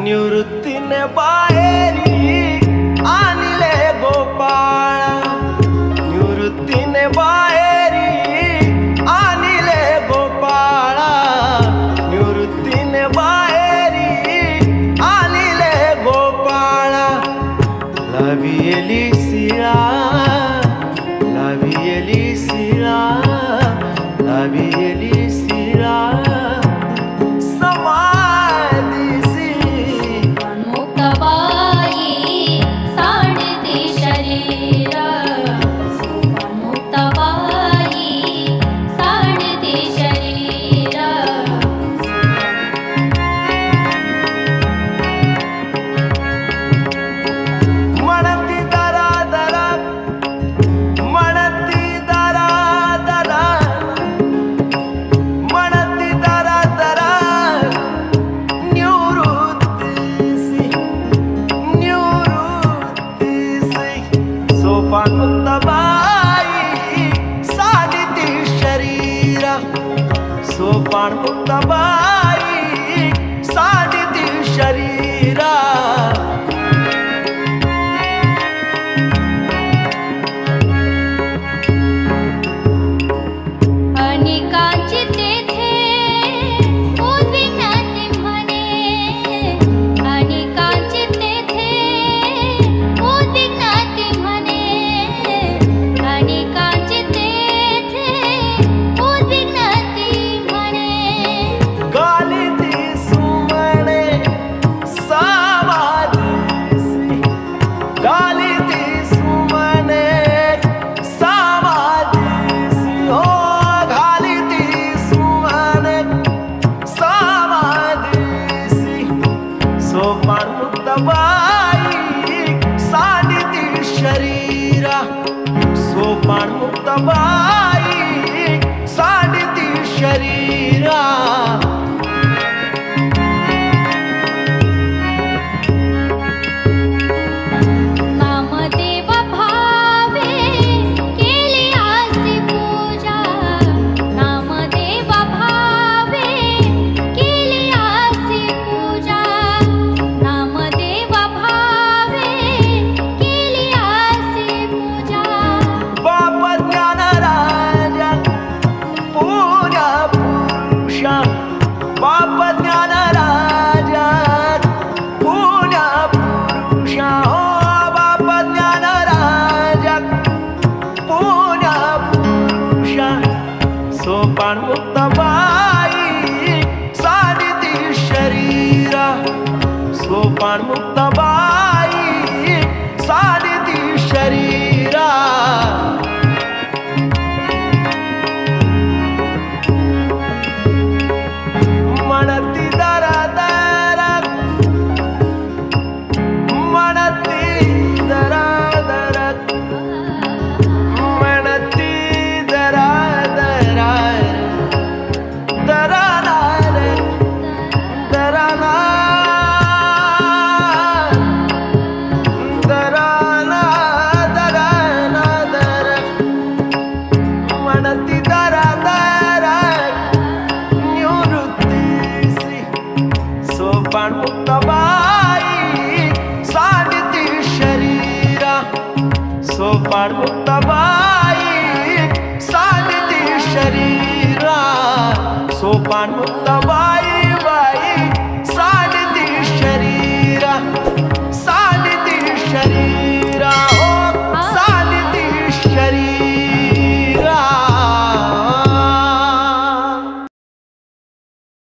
निवृत्तीने बाहेरी आणले गोपाळ, निवृत्तीने बाहेरी आणले गोपाळ, निवृत्तीने बाहेरी आणले गोपाळ। लावियली शिळा, लावियली शिळा, लावियली शिळा सोपान मुक्ताबाई साधिती शरीरा। अनेकांची तेथे उद्विग्नाती म्हणे, अनेकांची तेथे उद्विग्नाती म्हणे, अनेकांची तेथे उद्विग्नाती म्हणे। गालिती सुमणे सावादिसी, गालिती सुमणे सावादिसी, हो गालिती सुमणे सावादिसी। सोपान मुक्ताबाई साधिती शरीरा, सोपान मुक्ताबाई साधिती शरीरा। नामदेव भावे केली आसी पूजा, नामदेव भावे केली आसी पूजा, नामदेव भावे केली आसी पूजा। बाप ज्ञान राजा पूजा पुरुषा, बाप ज्ञान राजा पूजा पुरुषा, हो बाप ज्ञान राजा पूजा पुरुषा। सोपान मुक्ताबाई साधिती शरीरा, सोपान मुक्ताबाई साधिती शरीरा। म्हणती दरा दरा, म्हणती दरा दरा, म्हणती दरा दरा, दरा ना रे, दरा ना, दरा ना, दरा ना दरा, म्हणती दरा दरा निवृत्तीसी। सोपान मुक्ताबाई साधिती शरीरा, सोपान मुक्ताबाई साधिती शरीरा, सोपान मुक्ताबाई